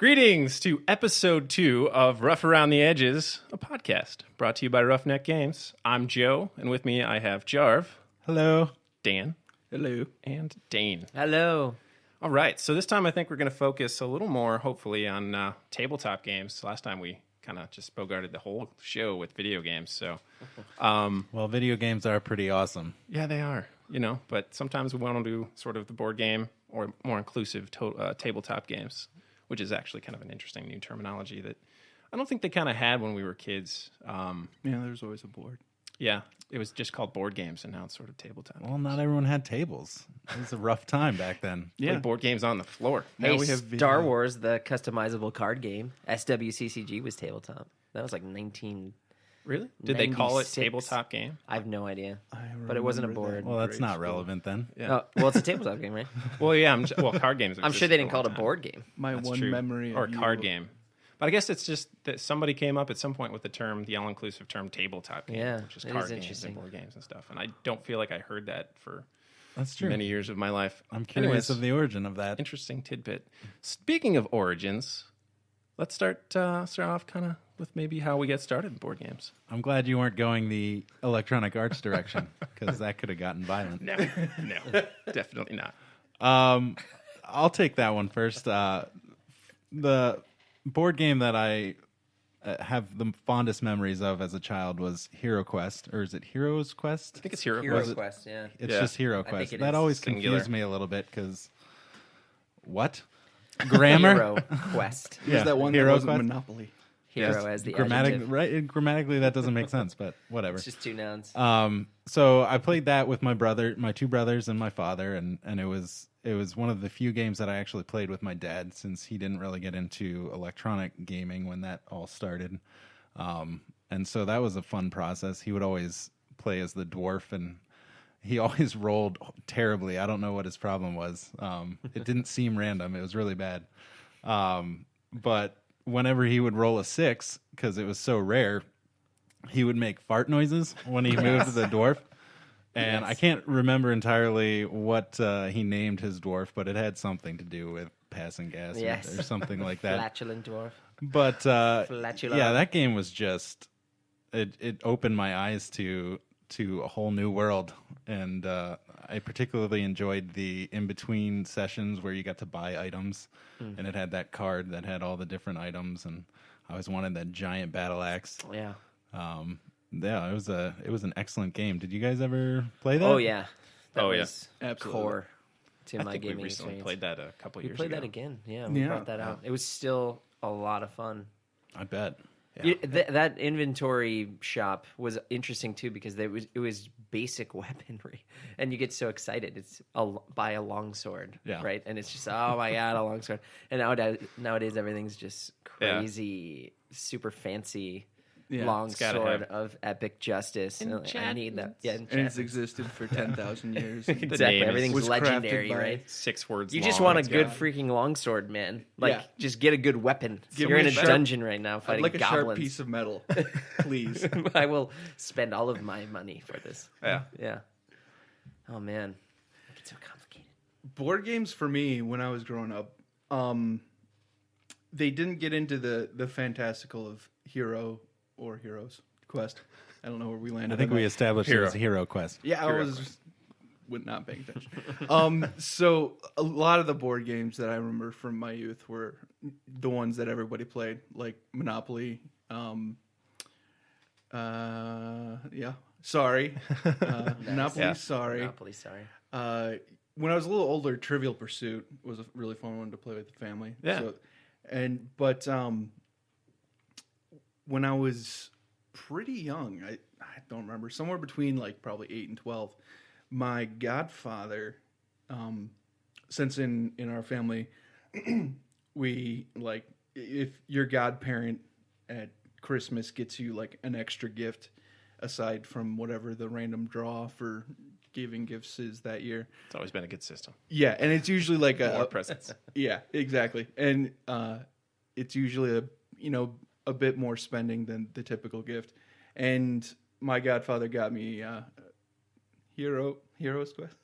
Greetings to episode 2 of Rough Around the Edges, a podcast brought to you by Roughneck Games. I'm Joe, and with me I have Jarv. Hello. Dan. Hello. And Dane. Hello. All right, so this time I think we're going to focus a little more, hopefully, on tabletop games. Last time we kind of just bogarted the whole show with video games, so... Well, video games are pretty awesome. Yeah, they are, but sometimes we want to do sort of the board game or more inclusive tabletop games, which is actually kind of an interesting new terminology that I don't think they kind of had when we were kids. Yeah, there's always a board. Yeah, it was just called board games, and now it's sort of tabletop. Well, not everyone had tables. It was a rough time back then. Yeah, board games on the floor. Hey, we have Star Wars, the customizable card game, SWCCG was tabletop. That was like 19... Really? Did they call it 96? tabletop game? I have no idea. But it wasn't a remember board. that. Well, that's Grade not school. relevant then. Yeah. Oh, well, it's a tabletop game, right? Well, yeah. Card games. I'm sure they didn't call it a board game. My That's one true. memory or of a card game. But I guess it's just that somebody came up at some point with the all-inclusive term tabletop game, Yeah, which is it card is games interesting. and board games and stuff. And I don't feel like I heard that for That's true. many years of my life. I'm curious Anyways, of the origin of that. interesting tidbit. Speaking of origins, let's start off kind of with maybe how we get started in board games. I'm glad you weren't going the Electronic Arts direction, because that could have gotten violent. No, definitely not. I'll take that one first. The board game that I have the fondest memories of as a child was Hero Quest, or is it Heroes Quest? I think it's Hero Hero Quest. Quest, yeah. It's Yeah. just Hero think Quest. it That is. always Singular. confused me a little bit, because what? Grammar? Hero Quest. There's that one Hero that wasn't Quest? Monopoly. Hero as the Right, adjective. grammatically, that doesn't make sense, but whatever. It's just two nouns. So I played that with my two brothers, and my father, and it was one of the few games that I actually played with my dad, since he didn't really get into electronic gaming when that all started. And so that was a fun process. He would always play as the dwarf, and he always rolled terribly. I don't know what his problem was. It didn't seem random. It was really bad. But whenever he would roll a 6, because it was so rare, he would make fart noises when he moved to the dwarf. And I can't remember entirely what he named his dwarf, but it had something to do with passing gas or something like that. Flatulent dwarf. But Flatulent. yeah, that game was just it opened my eyes to a whole new world, and I particularly enjoyed the in between sessions where you got to buy items, and it had that card that had all the different items, and I always wanted that giant battle axe. Yeah. Yeah, it was an excellent game. Did you guys ever play that? Oh, yeah. That Oh, yeah. was Absolutely. core to I my think we gaming recently experience. played that a couple We years played ago. that again. Yeah, we Yeah. brought that out. It was still a lot of fun. I bet. Yeah. That inventory shop was interesting too, because it was basic weaponry, and you get so excited. It's buy a longsword, Yeah. right? And it's just, oh my god, a longsword. And nowadays everything's just crazy, super fancy Yeah, it's gotta longsword have of epic justice. And I need that. Yeah, And it's existed for 10,000 years. exactly. name Everything's was crafted legendary, by- right? 6 words You long. just want a It's good got- freaking longsword, man. Like, Yeah. just get a good weapon. Give You're me in a a sharp- dungeon right now I'd fighting like a goblins. sharp piece of metal, please. I will spend all of my money for this. Yeah. Yeah. Oh man, it's so complicated. Board games for me, when I was growing up, they didn't get into the fantastical of Hero or Heroes Quest. I don't know where we landed. I think on we that. established it as Hero Quest. Yeah, I Hero was not paying attention. So a lot of the board games that I remember from my youth were the ones that everybody played, like Monopoly. Yeah, sorry, Monopoly. Yeah. Sorry. Monopoly, sorry. When I was a little older, Trivial Pursuit was a really fun one to play with the family. Yeah. But when I was pretty young, I don't remember, somewhere between like probably 8 and 12, my godfather, since in our family, we like, if your godparent at Christmas gets you like an extra gift aside from whatever the random draw for giving gifts is that year. It's always been a good system. Yeah, and it's usually like More a presents. yeah, exactly. And it's usually a bit more spending than the typical gift. And my godfather got me Heroes Quest.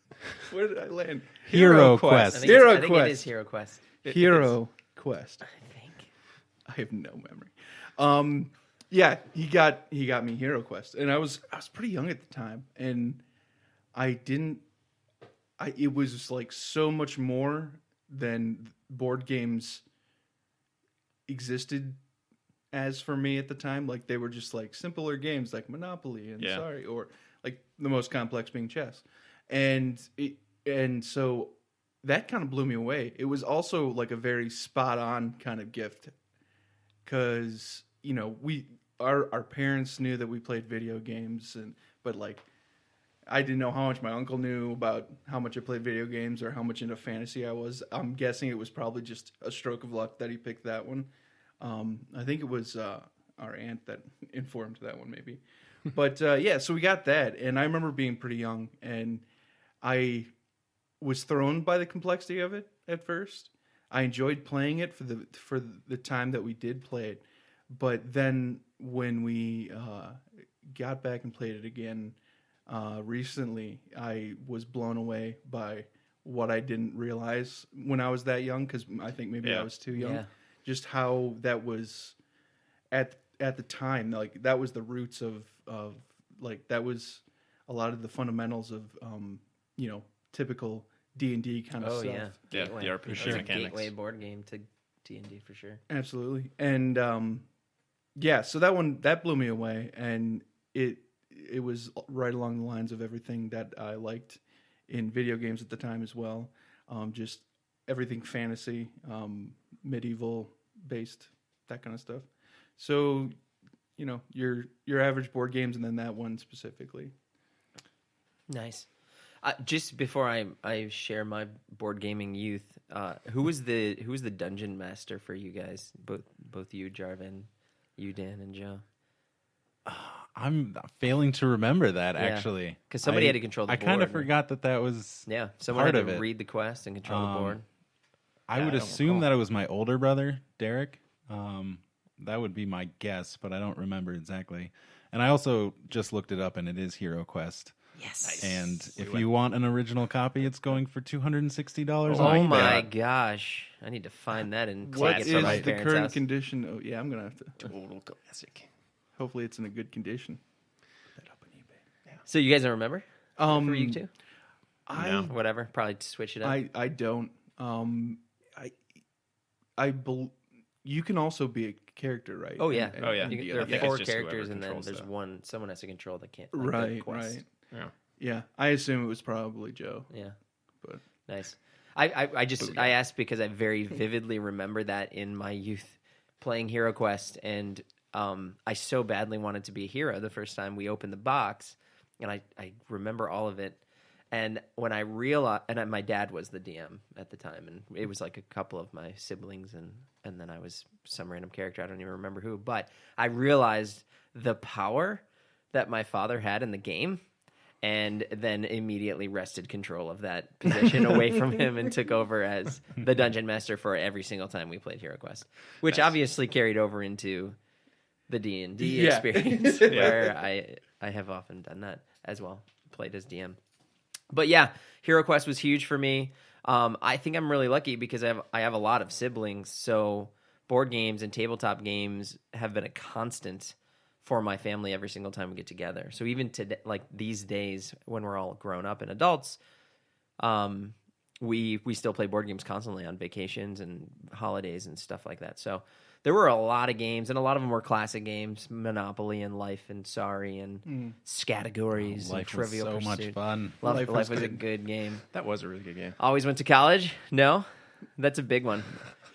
Where did I land? Hero I Quest. think, Hero I think it Quest. is Hero Quest. Hero Quest. I think. I have no memory. Yeah, he got me Hero Quest, and I was pretty young at the time, and it was like so much more than board games existed as for me at the time. Like they were just like simpler games like Monopoly and Sorry, or like the most complex being chess, and so that kind of blew me away. It was also like a very spot on kind of gift because our parents knew that we played video games, but like I didn't know how much my uncle knew about how much I played video games or how much into fantasy I was. I'm guessing it was probably just a stroke of luck that he picked that one. I think it was our aunt that informed that one, maybe. But yeah, so we got that, and I remember being pretty young, and I was thrown by the complexity of it at first. I enjoyed playing it for the time that we did play it, but then when we got back and played it again recently, I was blown away by what I didn't realize when I was that young, because I think maybe I was too young. Yeah. Just how that was at the time, like that was the roots of like that was a lot of the fundamentals of typical D&D kind of stuff. Yeah, Gateway. The RPG mechanics. Gateway board game to D&D for sure. Absolutely. And so that blew me away, and it was right along the lines of everything that I liked in video games at the time as well. Just everything fantasy, medieval based, that kind of stuff. So, your average board games, and then that one specifically. Nice. Just before I share my board gaming youth, who was the dungeon master for you guys? Both you, Jarvin, you, Dan, and Joe. I'm failing to remember that, actually. Because somebody had to control the board. I kind of forgot that was someone part had of to it. read the quest and control the board. I would assume that it was my older brother, Derek. That would be my guess, but I don't remember exactly. And I also just looked it up, and it is Hero Quest. Yes. And if you want an original copy, it's going for $260. Oh my gosh! I need to find that and What take is it from my the parents' current house. condition? Oh yeah, I'm gonna have to. Total classic. Hopefully, it's in a good condition. That up on eBay. Yeah. So you guys don't remember? For you two? No. Whatever. Probably switch it up. I don't. You can also be a character, right? Oh yeah. Oh, yeah. There are Yeah, 4 it's just characters, whoever and then controls there's that. one. Someone has to control the can't. Right. Quest. Yeah. Yeah. I assume it was probably Joe. Yeah. But Nice. I asked because I very vividly remember that in my youth playing Hero Quest, and I so badly wanted to be a hero the first time we opened the box, and I remember all of it. And when I realized, and my dad was the DM at the time, and it was like a couple of my siblings, and then I was some random character, I don't even remember who, but I realized the power that my father had in the game, and then immediately wrested control of that position away from him and took over as the dungeon master for every single time we played Hero Quest, which obviously carried over into the D&D experience, where I have often done that as well, played as DM. But yeah, Hero Quest was huge for me. I think I'm really lucky because I have a lot of siblings, so board games and tabletop games have been a constant for my family every single time we get together. So even today, like these days when we're all grown up and adults, we still play board games constantly on vacations and holidays and stuff like that. So there were a lot of games, and a lot of them were classic games: Monopoly and Life and Sorry and Scattergories and Life Trivial was so Pursuit. much fun. Life was a good game. That was a really good game. Always went to college? No? That's a big one.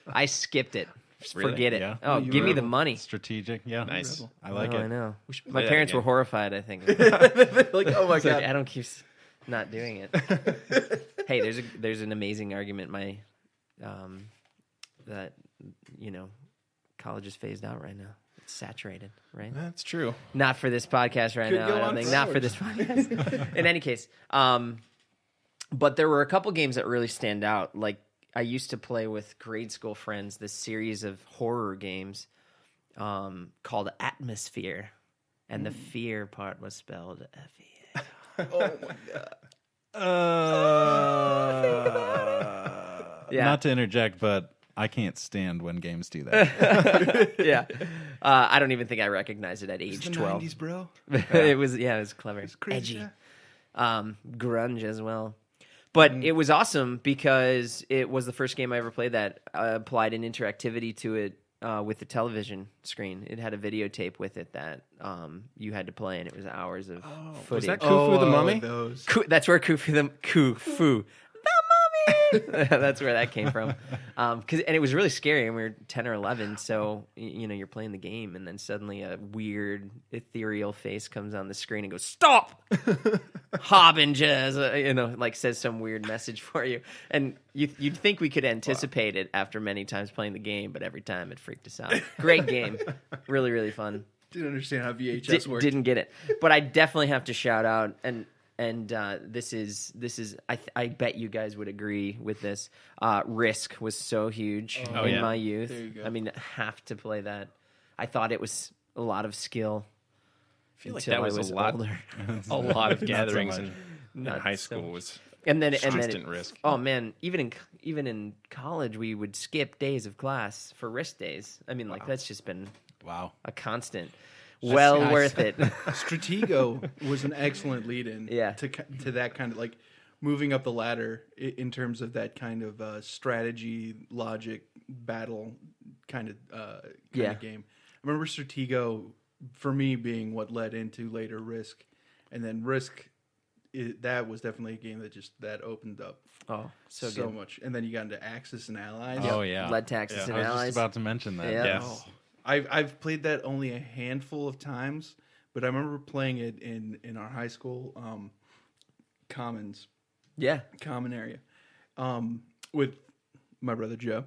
I skipped it. Just Really? forget it. Yeah. Oh, You give me the rebel. money. Strategic, yeah. Nice. I like Oh, it. I know. We should play My that parents were again. horrified, I think. like, oh my It's like, god. Adam keeps not doing it. Hey, there's an amazing argument. That college is phased out right now. It's saturated, right? That's true. Not for this podcast right Could now. go I don't on think. for Not for hours. this podcast. In any case, but there were a couple games that really stand out. Like I used to play with grade school friends this series of horror games called Atmosphere, and the fear part was spelled F-E-A. Oh my god. Yeah. Not to interject, but I can't stand when games do that. Yeah. I don't even think I recognized it at It's age the 12. 90s, bro. It was clever. It's crazy. Edgy. Yeah. Grunge as well. But it was awesome because it was the first game I ever played that applied an interactivity to it with the television screen. It had a videotape with it that you had to play, and it was hours of footage. Was that Khufu the Mummy? Those. That's where Khufu the Mummy. That's where that came from. And it was really scary. And we were 10 or 11, so you're playing the game, and then suddenly a weird ethereal face comes on the screen and goes, "Stop, Harbingers!" Like says some weird message for you. And you'd think we could anticipate it after many times playing the game, but every time it freaked us out. Great game, really, really fun. Didn't understand how VHS worked. Didn't get it, but I definitely have to shout out and this is I bet you guys would agree with this. Risk was so huge in my youth. There you go. I mean, have to play that. I thought it was a lot of skill. I feel like until that was a lot. older. A lot of so gatherings much. in Not high so school much. was And then constant Risk. Oh man, even in college, we would skip days of class for Risk days. I mean, like that's just been Wow. a constant. Well nice. worth it. Stratego was an excellent lead-in Yeah. to that kind of like moving up the ladder in terms of that kind of strategy, logic, battle kind of game. I remember Stratego for me being what led into later Risk, and then Risk. That was definitely a game that opened up so so good. much, and then you got into Axis and Allies. Oh yeah. Led to Axis and I was Allies. just about to mention that. Yeah. Yes. Oh, I've played that only a handful of times, but I remember playing it in our high school common area with my brother Joe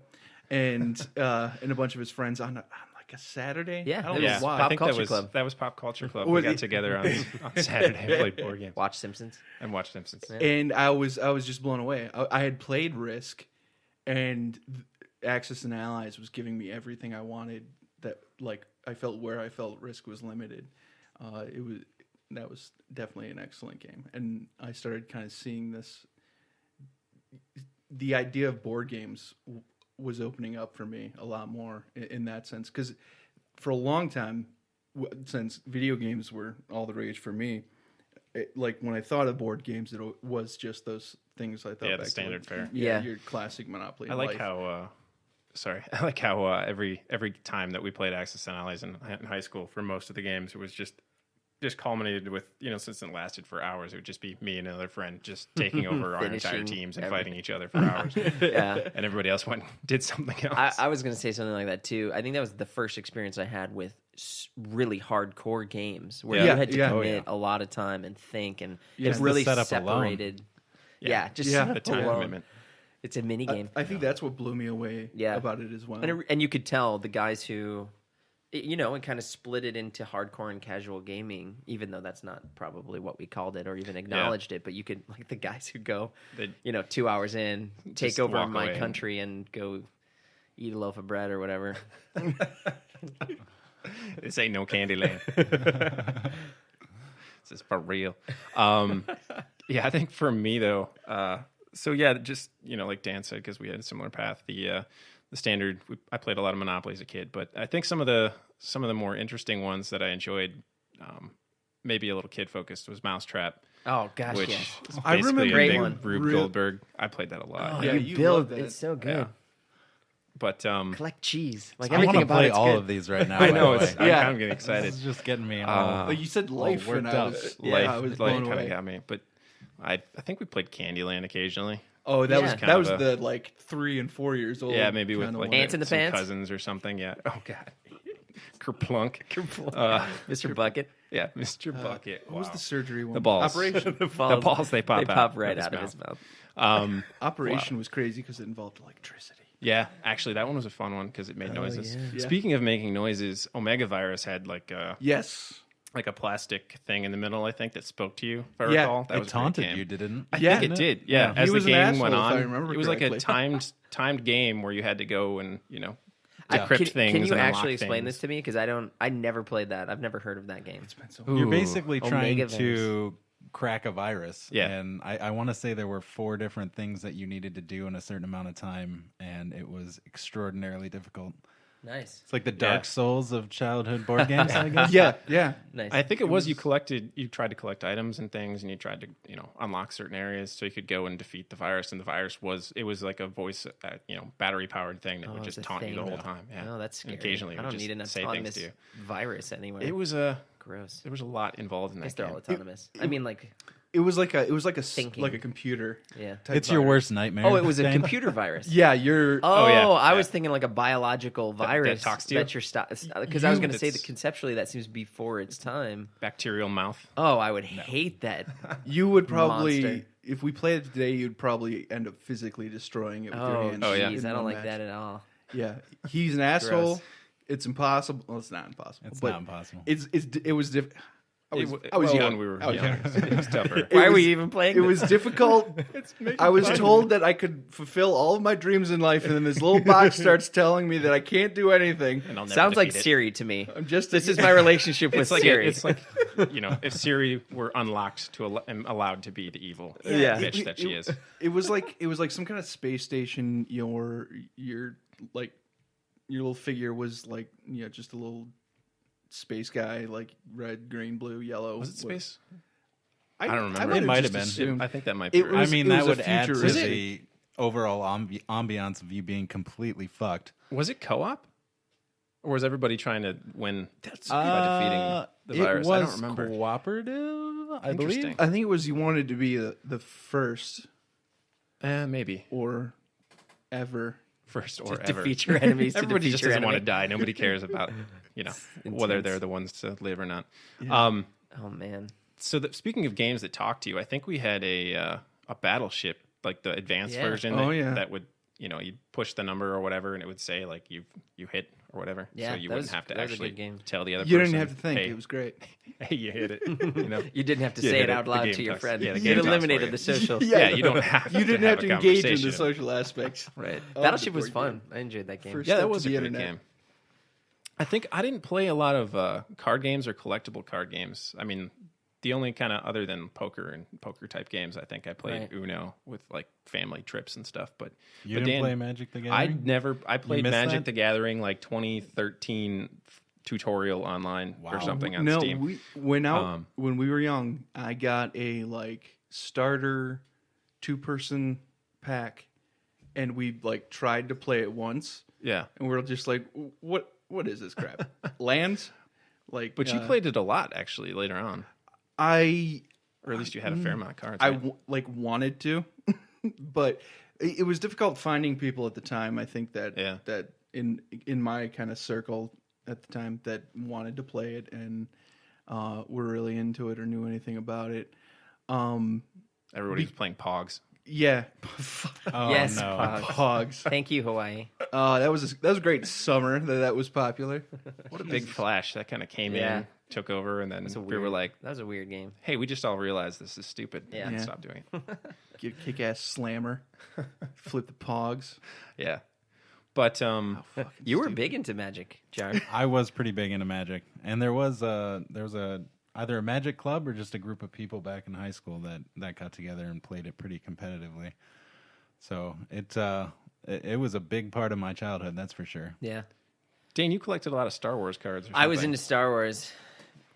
and a bunch of his friends on like a Saturday. Yeah, I don't it know was why. Pop I think Culture that was Club. that was Pop Culture Club. Well, We got together on Saturday and played board games Watch Simpsons. and watched Simpsons. And I was just blown away. I had played Risk, and Axis and Allies was giving me everything I wanted. That like I felt Risk was limited. That was definitely an excellent game, and I started kind of seeing this. The idea of board games was opening up for me a lot more in that sense, because for a long time, since video games were all the rage for me, like when I thought of board games, it was just those things I thought. Yeah, back the standard to, fare. Yeah. Your classic Monopoly. I like Life. how. I like how every time that we played Axis and Allies in high school for most of the games, it was just culminated with, since it lasted for hours, it would just be me and another friend just taking over our entire Finishing teams and everything. fighting each other for hours. Yeah. And everybody else went and did something else. I was going to say something like that too. I think that was the first experience I had with really hardcore games where Yeah. you had to Yeah. commit a lot of time and think, and Just it the really setup alone. separated. Yeah, just Yeah. set the up time alone. commitment. It's a mini game. I think that's what blew me away about it as well. And you could tell the guys who, and kind of split it into hardcore and casual gaming, even though that's not probably what we called it or even acknowledged it. But you could, like the guys who go, 2 hours in, take Just over walk my away. country and go eat a loaf of bread or whatever. This ain't no candy land. This is for real. Yeah, I think for me though, just like Dan said, because we had a similar path. The standard, I played a lot of Monopoly as a kid, but I think some of the more interesting ones that I enjoyed, maybe a little kid focused, was Mousetrap. Oh gosh, Which yeah. is I remember basically Great a big one. Rube Goldberg. I played that a lot. Yeah, you you build love that. it's so good. Yeah. But Collect cheese, like I want everything to about play it's all good. of these right now. I by know the it's way. Yeah. I'm getting excited. This is just getting me all. Like you said life, worked and I up. was, Life, I was life blown kind away. of got me. But I think we played Candyland occasionally. Oh, that Yeah. was Kind that of was a- the like 3 and 4 years old. Yeah, maybe with kinda like one. Ants in the some Pants? cousins or something. Yeah. Oh god. Kerplunk. Mr. Bucket. Yeah, Mr. Bucket. What was Wow. the surgery one? The balls. Operation. The balls they pop out right of out of his his mouth. Operation was crazy because it involved electricity. Yeah, actually, that one was a fun one because it made noises. yeah. Speaking of making noises, Omega Virus had like a plastic thing in the middle, I think, that spoke to you. If I Yeah, recall, that It was a great taunted game. you, didn't? I Yeah. think it did. Yeah, He as the was an game went asshole, if on, I remember it was like a correctly. timed game where you had to go and decrypt things. Can you and actually unlock explain things. this to me? because I never played that. I've never heard of that game. You're Ooh. basically trying Omega to crack a virus. Yeah. And I want to say there were 4 different things that you needed to do in a certain amount of time, and it was extraordinarily difficult. Nice. It's like the Dark Souls of childhood board games, I guess. Yeah. Nice. I think you tried to collect items and things, and you tried to, unlock certain areas so you could go and defeat the virus. And the virus was like a voice, battery powered thing that would just it's a taunt you the thing. whole time. Yeah. Oh, that's scary. And occasionally, I don't need an say things autonomous to you. virus anywhere. It was gross. There was a lot involved in I guess that they're game. all autonomous. I mean, like, It was like a Thinking. like a computer. yeah. type It's your virus. worst nightmare. Oh, it was a Dane. computer virus. Yeah, you're. Oh, yeah, I yeah. was thinking like a biological virus talks to you? that you're because I was going to say that It's- conceptually that seems before its time. Bacterial mouth. Oh, I would hate that. You would probably, Monster. if we played it today, you'd probably end up physically destroying it with your Oh, hands. Oh, yeah. jeez, in I don't one like match. that at all. Yeah, he's an asshole. Gross. It's impossible. Well, it's not impossible. It's but not impossible. It was different. I was Well, young. when we were I was young, young. it was tougher. Why It were was- you even playing? It was difficult. I was told that I could fulfill all of my dreams in life, and then this little box starts telling me that I can't do anything. And I'll never Sounds like defeat it. Siri to me. I'm just This is my relationship with It's like Siri. it's like if Siri were unlocked and allowed to be the evil Yeah. bitch that she is. It was like some kind of space station. Your little figure was like just a little space guy, like red, green, blue, yellow. Was it space? I don't remember. would've It might just have been. assumed- I think that might be It right. was- I mean, that a would add to futuristic- the overall ambiance of you being completely fucked. Was it co-op, or was everybody trying to win by Uh, defeating the virus? It was I don't remember. cooperative, I Interesting. believe. I think it was you wanted to be the first Maybe or ever. first or to ever. defeat your enemies. Everybody to defeat just your doesn't want to enemy. die. Nobody cares about whether intense. they're the ones to live or not. Oh man. So speaking of games that talk to you, I think we had a battleship, like the advanced Yeah. version. Oh, yeah. That would you'd push the number or whatever, and it would say like you hit or whatever. Yeah, so you that wouldn't was- have to that was a actually good game. tell the other You person. didn't have to think. Hey, It was great. hey, you hit it. You didn't have to Yeah, say the- it out the loud game to your talks- friend. yeah, the You game talks for eliminated you. the social. Yeah, you don't have. You didn't have a to engage in conversation. the social aspects. Right. of Battleship the was board fun. I enjoyed that game. First Yeah, that step was to a the good internet. game. I think I didn't play a lot of card games or collectible card games. I mean, the only kind of other than poker and poker type games, I think I played Right. Uno with like family trips and stuff. But You but didn't Dan, play Magic the I Gathering? played missed Magic that? the Gathering like 2013 tutorial online or something on no, Steam. we went out when we were young. I got a like starter 2-person pack, and we like tried to play it once, Yeah, and we were just like, "What is this crap?" Lands, like. but you played it a lot actually later on, I or at least you had a fair amount of cards. I right? wanted to, but it was difficult finding people at the time. I think that Yeah. that in my kind of circle at the time that wanted to play it and were really into it or knew anything about it. Everybody was playing Pogs. Yeah, Oh, Yes, no. Pogs. Pogs. Thank you, Hawaii. That was a great summer that was popular. What a big flash that kind of came Yeah. in, took over, and then we were like, That was a weird game. "Hey, we just all realized this is stupid. Yeah. and Yeah. stop doing it." Get kick-ass slammer, flip the Pogs. Yeah, but You were big into Magic, Jar. I was pretty big into Magic, and there was either a Magic club or just a group of people back in high school that got together and played it pretty competitively. So it was a big part of my childhood, that's for sure. Yeah. Dane, you collected a lot of Star Wars cards. Or I was something. into Star Wars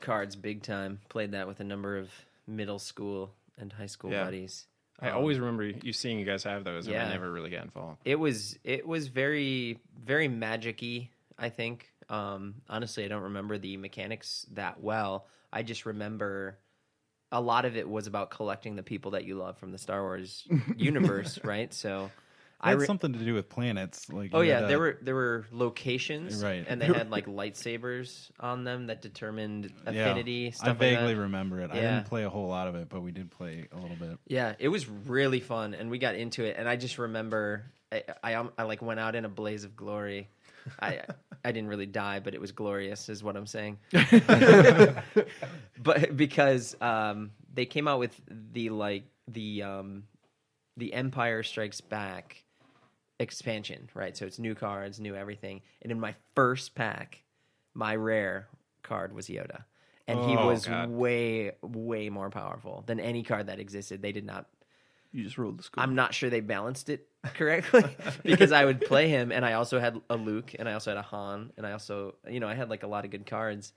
cards big time. Played that with a number of middle school and high school Yeah. buddies. I always remember you seeing you guys have those, and I Yeah. never really got involved. It was very very magic-y, I think. Honestly, I don't remember the mechanics that well. I just remember a lot of it was about collecting the people that you love from the Star Wars universe, right? So It had something to do with planets. Like Oh you yeah, had there were locations, Right. and they had like lightsabers on them that determined affinity. I Stuff vaguely like that. remember it. I Yeah. didn't play a whole lot of it, but we did play a little bit. Yeah, it was really fun, and we got into it. And I just remember, I like went out in a blaze of glory. I didn't really die, but it was glorious, is what I'm saying. But because they came out with the Empire Strikes Back expansion, right? So it's new cards, new everything. And in my first pack, my rare card was Yoda. and he was God. way more powerful than any card that existed. They did not. You just rolled the score. I'm not sure they balanced it correctly because I would play him, and I also had a Luke, and I also had a Han, and I also, I had like a lot of good cards.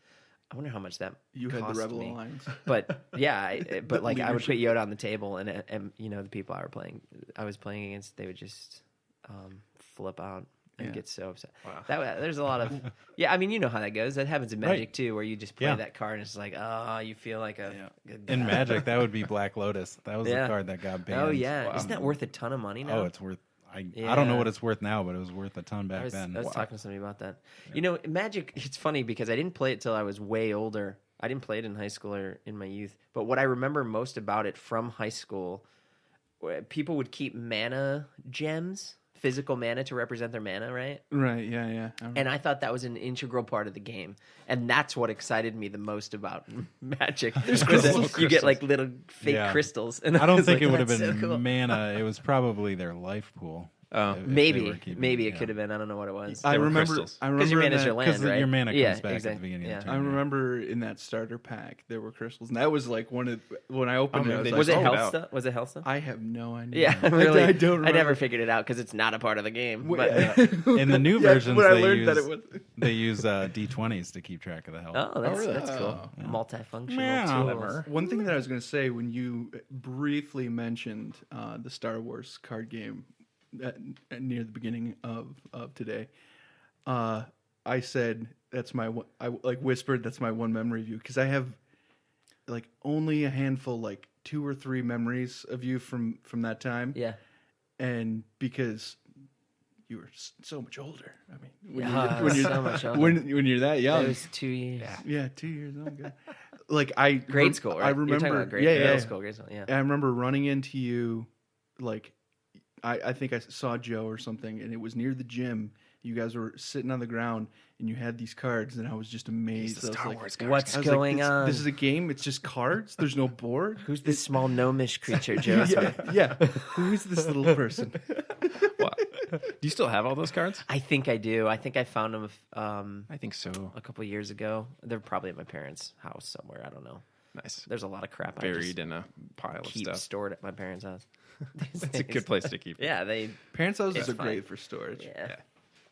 I wonder how much that You cost had the Rebel me. Alliance. But yeah, but like I would put leadership. Yoda on the table, and the people I was playing against, they would just flip out and Yeah. get so upset. Wow. There's a lot of yeah. I mean, you know how that goes. That happens in Magic Right. too, where you just play Yeah. that card, and it's like, oh, you feel like a good In guy. Magic, that would be Black Lotus. That was Yeah. the card that got banned. Oh yeah, isn't that worth a ton of money now? Oh, it's worth. I don't know Yeah. what it's worth now, but it was worth a ton I back was, then. I was talking to somebody about that. Magic, it's funny because I didn't play it till I was way older. I didn't play it in high school or in my youth. But what I remember most about it from high school, people would keep mana gems, physical mana to represent their mana, right? Right, yeah. And I thought that was an integral part of the game. And that's what excited me the most about Magic. There's crystals. You get like little fake Yeah. crystals. And I don't was think like, it would have "That's been so cool." mana. It was probably their life pool. Oh. if they Maybe were keeping- it yeah. could have been. I don't know what it was. I They were remember. crystals. I Because remember your in mana's your that- land, 'cause right? your mana yeah, comes back at the exactly. beginning of the yeah. turn. I remember in that starter pack there were crystals, and that was like one of when I opened Oh, it. I maybe was they like, Was it Oh, health out. stuff? Was it health stuff? I have no idea. Yeah, really. I don't. I never remember. figured it out because it's not a part of the game. Wait, But In the new yeah, versions, when I they learned use that it was. they use D20s to keep track of the health. oh, that's really? that's cool. Oh. Multifunctional Meow. tools. One thing that I was going to say when you briefly mentioned the Star Wars card game near the beginning of today, I said that's my one. I like whispered that's my one memory of you because I have like only a handful, like 2 or 3 memories of you from that time, Yeah. and because you were so much older. I mean, when Yeah, you're, when you're so much older. when you're that young, Those 2 years. yeah, 2 years old. Like I Grade school, right? I You're remember, talking about grade, yeah, middle yeah. school, grade school. Yeah. I remember running into you, like I think I saw Joe or something, and it was near the gym. You guys were sitting on the ground, and you had these cards, and I was just amazed. I was like, What's I was like, going on? This is a game. It's just cards. There's no board. Who's this small gnomish creature, Joe? yeah. Who is this little person? Wow. Do you still have all those cards? I think I do. I think I found them I think so. a couple years ago. They're probably at my parents' house somewhere. I don't know. Nice. There's a lot of crap I Buried just in a pile of keep stuff. stored at my parents' house. It's a good place to keep it. Yeah, they. Parents' houses It's are fine. great for storage. Yeah.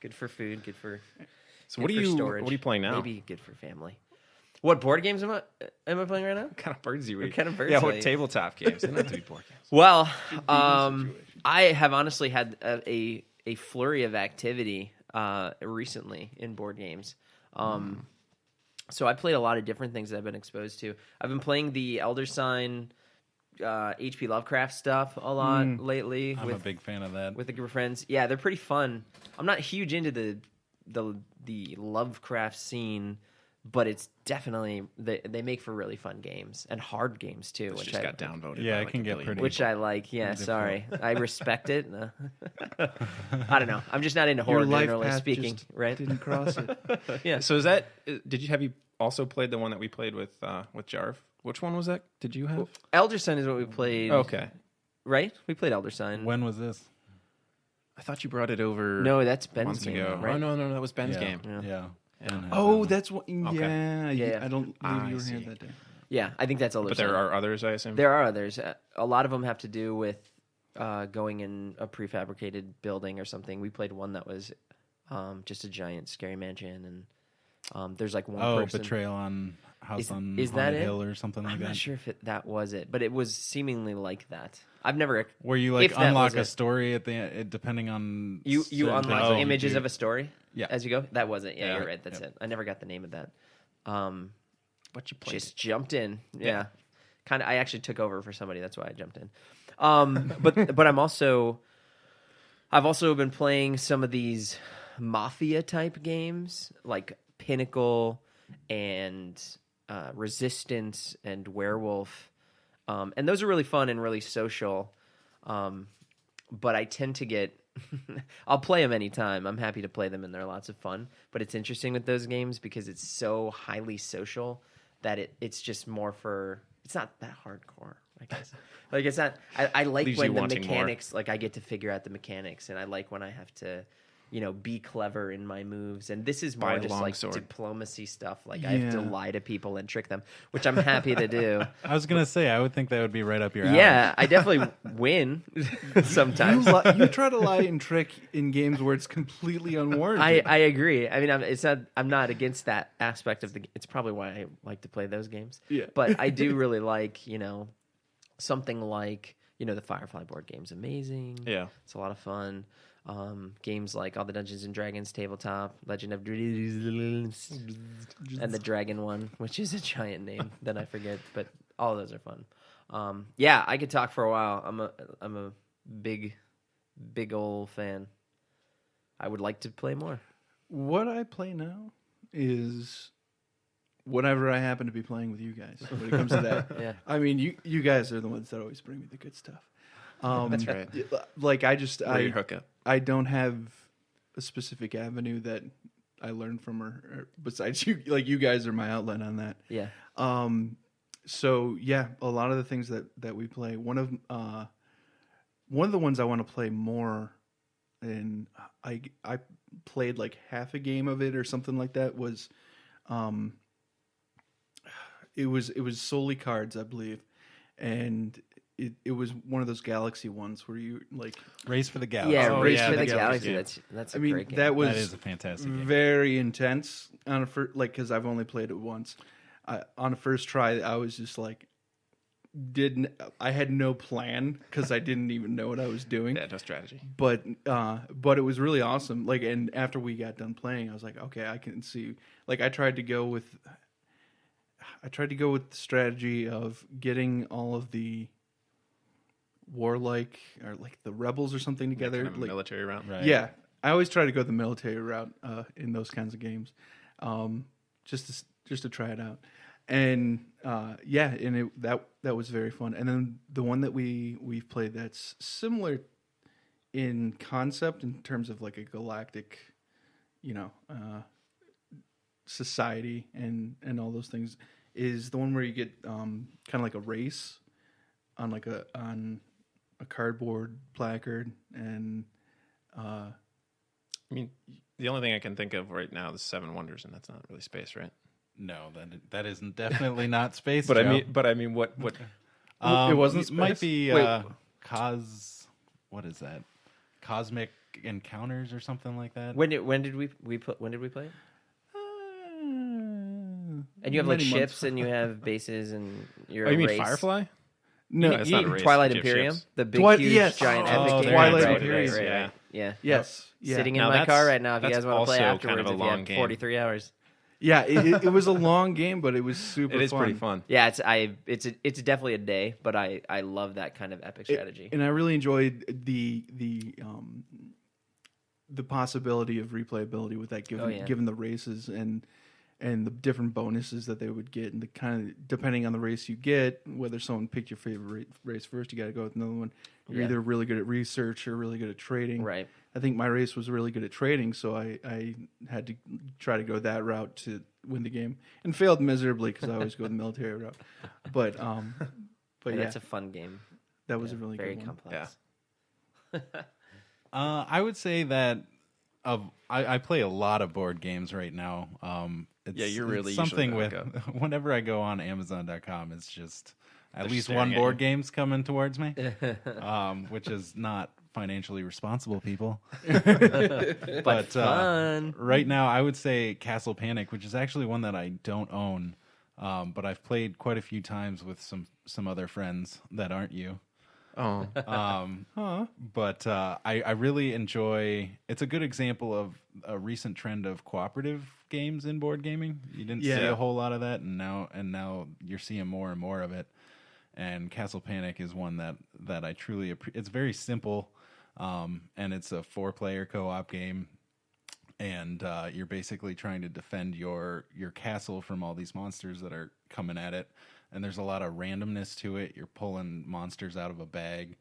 Good for food. Good for. So what good are for you storage. what are you playing now? Maybe good for family. What board games am I playing right now? What kind of birds you What eat? kind of birds Yeah, do I what eat? tabletop games? They don't have to be board games. Well, I have honestly had a flurry of activity recently in board games. So I played a lot of different things that I've been exposed to. I've been playing the Elder Sign, H.P. Lovecraft stuff a lot lately. I'm a big fan of that. with a group of friends. Yeah, they're pretty fun. I'm not huge into the Lovecraft scene, but it's definitely they make for really fun games and hard games too, Which which just I got downvoted. Yeah, by it like can a get billion. pretty- which I like. Yeah, Difficult. sorry, I respect it. I don't know. I'm just not into horror Your life generally path speaking, just right? didn't cross it. Yeah. So is that? Have you also played the one that we played with Jarv? Which one was that? Did you have? Elder Sign is what we played. Okay, Right? We played Elder Sign. When was this? I thought you brought it over. No, that's Ben's months game, ago. right? Oh no, that was Ben's Yeah. game. Yeah. Ben has Oh, that that's what. Yeah, Yeah. I don't believe I you were see. here that day. Yeah, I think that's Elder But Sign. there are others, I assume. There are others. A lot of them have to do with going in a prefabricated building or something. We played one that was just a giant scary mansion, and there's like one one. Oh, person. Betrayal on House on is that Haunted it? Hill or something like I'm that. not sure if that was it, but it was seemingly like that. I've never. Where you If like that unlock was a it. story at the end, depending on You certain unlock things that you images do. of a story Yeah. as you go. That was it. Yeah, Yeah. you're right. That's it. I never got the name of that. But you played. Just jumped in. Yeah. Kind of. I actually took over for somebody. That's why I jumped in. But I've also been playing some of these mafia type games like Pinnacle and Resistance and Werewolf, and those are really fun and really social. But I tend to get. I'll play them anytime. I'm happy to play them, and they're lots of fun. But it's interesting with those games because it's so highly social that it's just more for. It's not that hardcore, I guess. Like it's not. I like Leaves when you the wanting more. mechanics. Like I get to figure out the mechanics, and I like when I have to be clever in my moves. And this is Buy more a just long like sword. diplomacy stuff. Like I have to Yeah. lie to people and trick them, which I'm happy to do. I was gonna say I would think that would be right up your alley. Yeah, I definitely win sometimes. You try to lie and trick in games where it's completely unwarranted. I agree. I mean, I'm not against that aspect of the. It's probably why I like to play those games. Yeah. But I do really like something like the Firefly board game's amazing. Yeah. It's a lot of fun. Games like all the Dungeons and Dragons tabletop, Legend of Dragons, and the Dragon one, which is a giant name that I forget, but all of those are fun. Yeah, I could talk for a while. I'm a big old fan. I would like to play more. What I play now is whatever I happen to be playing with you guys when it comes to that. Yeah. I mean, you guys are the ones that always bring me the good stuff. That's right. Like Or your hookup. I don't have a specific avenue that I learned from or besides you. Like you guys are my outlet on that. Yeah. So yeah, a lot of the things that we play. One of the ones I want to play more, and I played like half a game of it or something like that. Was it was solely cards, I believe, and it was one of those Galaxy ones where you like Race for the Galaxy. Yeah, Oh, Race yeah, for the the Galaxy. Galaxy. That's I a mean great game. that was That is a fantastic game. very intense on a because I've only played it once. On a first try, I was just like, I had no plan because I didn't even know what I was doing. Yeah, no strategy. But it was really awesome. Like, and after we got done playing, I was like, okay, I can see. Like, I tried to go with the strategy of getting all of the warlike or like the rebels or something together. Kind of a like, military route. Right. yeah, I always try to go the military route in those kinds of games, just to try it out. And that was very fun. And then the one that we've played that's similar in concept in terms of like a galactic, society and all those things is the one where you get kind of like a race on a cardboard placard and I mean, the only thing I can think of right now is Seven Wonders, and that's not really space, right? No, that is definitely not space. But Joe. I mean, what? it wasn't It might space? be Wait. what is that? Cosmic Encounters or something like that. When did we play it? And you have like Many months. ships and you have bases and you're Oh, you a mean race. Firefly? no, It's not a race. Twilight You have Imperium, ships. the big, huge, Yes. giant Oh, epic there game. you Twilight go. Imperium. Yeah. Yeah. Yes. Yeah. Sitting in Now my that's- car right now. If you that's guys want to play also kind afterwards, of a if you long have game. 43 hours. Yeah, it was a long game, but it was super It is fun. pretty fun. Yeah, it's definitely a day, but I love that kind of epic strategy. And I really enjoyed the possibility of replayability with that, given the races and the different bonuses that they would get, and the kind of depending on the race you get, whether someone picked your favorite race first, you got to go with another one. You're Yeah. either really good at research or really good at trading. Right. I think my race was really good at trading, so I had to try to go that route to win the game, and failed miserably because I always go the military route. But And yeah, that's a fun game. that was a really Very good one. complex. I would say that I play a lot of board games right now. Yeah, you're it's really something usually with the hookup. whenever I go on Amazon.com, it's just at They're least staring one at board you. game's coming towards me, which is not financially responsible people. But But fun. right now, I would say Castle Panic, which is actually one that I don't own, but I've played quite a few times with some other friends that aren't you. Oh, But I really enjoy. It's a good example of a recent trend of cooperative games in board gaming. You didn't see Yeah. a whole lot of that, and now you're seeing more and more of it. And Castle Panic is one that I truly appreciate. It's very simple, and it's a 4-player co-op game. And you're basically trying to defend your castle from all these monsters that are coming at it. And there's a lot of randomness to it. You're pulling monsters out of a bag,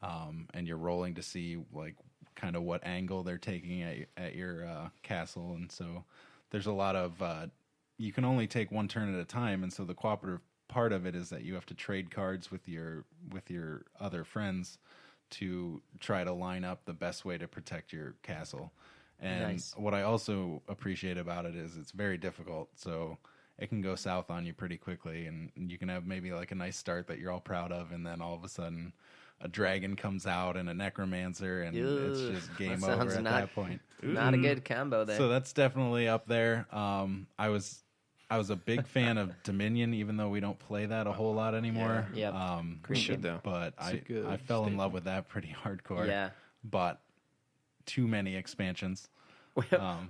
and you're rolling to see like kind of what angle they're taking at your castle. And so there's a lot of you can only take one turn at a time. And so the cooperative part of it is that you have to trade cards with your other friends to try to line up the best way to protect your castle. And Nice. what I also appreciate about it is it's very difficult. So it can go south on you pretty quickly, and you can have maybe like a nice start that you're all proud of, and then all of a sudden a dragon comes out and a necromancer, and it's Ugh, just game that over sounds at that point. Not a good combo there. So that's definitely up there. I was a big fan of Dominion, even though we don't play that a whole lot anymore. Yep. We should though. But a good I fell in love with that pretty hardcore. Yeah. But too many expansions.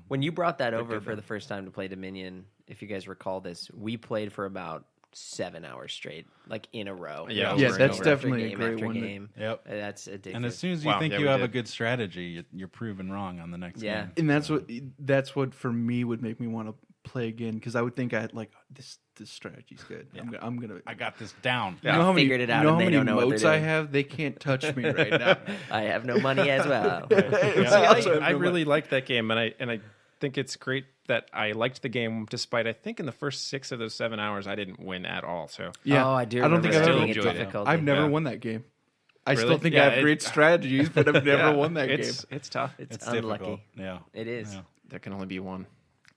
When you brought that over for the first time to play Dominion, if you guys recall this, we played for about 7 hours straight, like in a row. Yeah, Over yeah, and that's over definitely after game a great after one. game. Yep. That's addictive. And as soon as you Wow, think yeah, you we have a did. good strategy, you're proven wrong on the next game. And that's what for me would make me want to play again, because I would think I had like this strategy's good. Yeah. I'm gonna. I got this down. You know how many, figured it out you know and how they many don't know what moats they're I doing. have? They can't touch me right now. I have no money as well. I really liked that game, and I think it's great that I liked the game, despite I think in the first 6 of those 7 hours I didn't win at all. So Yeah. Oh, I do. I don't think remember I've seeing ever it enjoyed it. difficulty. I've never Yeah. won that game. I Really? still think Yeah, I have great strategies, but I've never won that game. It's tough. It's difficult. unlucky. Yeah. It is. Yeah. There can only be one.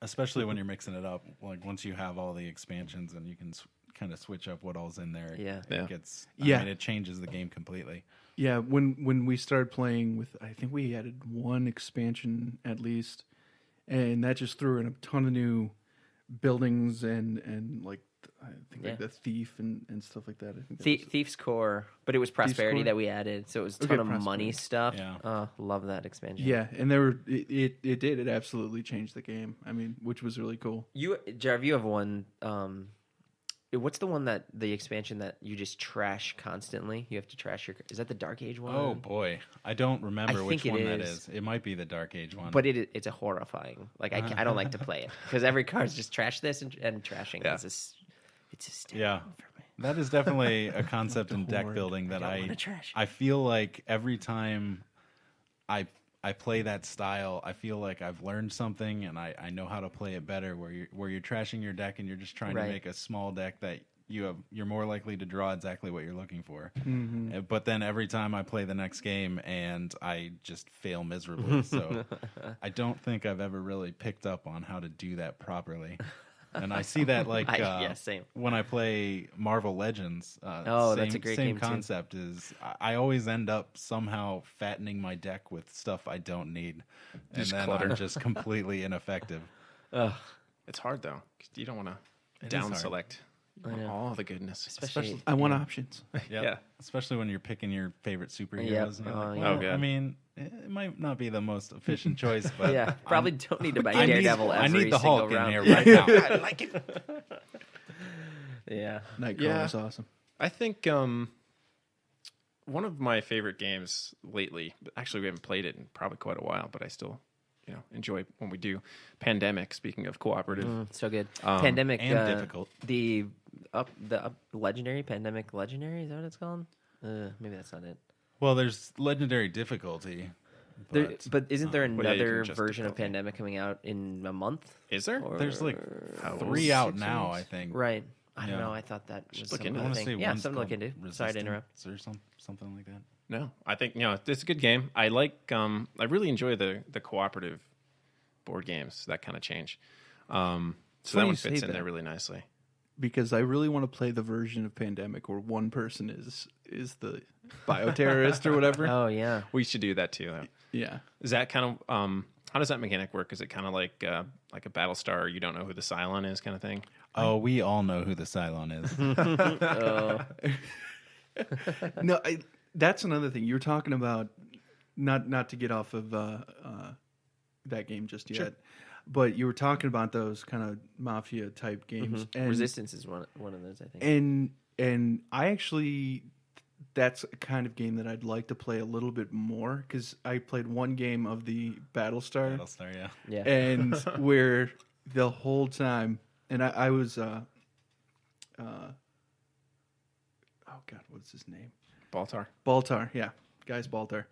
Especially when you're mixing it up. Like once you have all the expansions and you can kind of switch up what all's in there. Yeah. It Yeah. gets. Yeah. I mean, it changes the game completely. Yeah, when we started playing with, I think we added one expansion at least, and that just threw in a ton of new buildings and like I think like Yeah. the thief and stuff like that. I think that was- Thief's Core, but it was prosperity Core? that we added, so it was a Okay, ton of prosperity. money stuff. Yeah. Love that expansion. yeah, and there were it did it absolutely changed the game. I mean, which was really cool. You, Jarv, you have one. What's the one that the expansion that you just trash constantly? You have to trash your. Is that the Dark Age one? Oh boy, I don't remember I which think one it that is. is. It might be the Dark Age one. But it's a horrifying. Like I don't like to play it because every card's just trash this and trashing. Yeah. It's hysterical yeah, for me. that is definitely a concept in deck Horde. building that wanna trash. I feel like every time I play that style, I feel like I've learned something and I know how to play it better. Where you're trashing your deck and you're just trying Right. to make a small deck that you're more likely to draw exactly what you're looking for. Mm-hmm. But then every time I play the next game and I just fail miserably. So I don't think I've ever really picked up on how to do that properly. And I see that like yeah, same. when I play Marvel Legends. Oh, that's a great same game, too. concept is I always end up somehow fattening my deck with stuff I don't need, and Just then clutter. I'm just completely ineffective. Ugh. It's hard though, 'cause you don't want to is down hard. select all the goodness. Especially I want options. Yep. Yeah. Especially when you're picking your favorite superheroes. Yep. And you're Oh, like, yeah. well, Oh, good. I mean, it might not be the most efficient choice, but yeah, probably don't need to buy I need, Daredevil I every need the single Hulk round. in here right now. I like it. Yeah. Nightcrawler Yeah. is awesome. I think one of my favorite games lately. Actually, we haven't played it in probably quite a while, but I still, enjoy when we do. Pandemic. Speaking of cooperative, So good. Pandemic and difficult. The legendary Pandemic Legendary, is that what it's called? Maybe that's not it. Well, there's legendary difficulty. But isn't there yeah, you can another adjust version of difficulty. Pandemic coming out in a month? is there? Or- There's like How 3 out 6 now, weeks? I think. Right. I don't Yeah. know. I thought that was look some into I other want to thing. say Yeah, one's something to look called into. Sorry to interrupt. Resistance or something like that. No, I think it's a good game. I like. I really enjoy the cooperative board games. That kind of change. So Funny that one you fits say in there that. really nicely. Because I really want to play the version of Pandemic where one person is the bioterrorist or whatever. Oh yeah. We should do that too. Yeah. Is that kind of how does that mechanic work? Is it kind of like a Battlestar? You don't know who the Cylon is, kind of thing. Oh, we all know who the Cylon is. No, that's another thing you were talking about. Not to get off of that game just yet, but you were talking about those kind of mafia type games. And, Resistance is one of those, I think. and I actually, that's a kind of game that I'd like to play a little bit more because I played one game of the Battlestar. Battlestar, yeah. Yeah. And where the whole time, and I was, oh God, what's his name? Baltar. Baltar, yeah, guy's Baltar.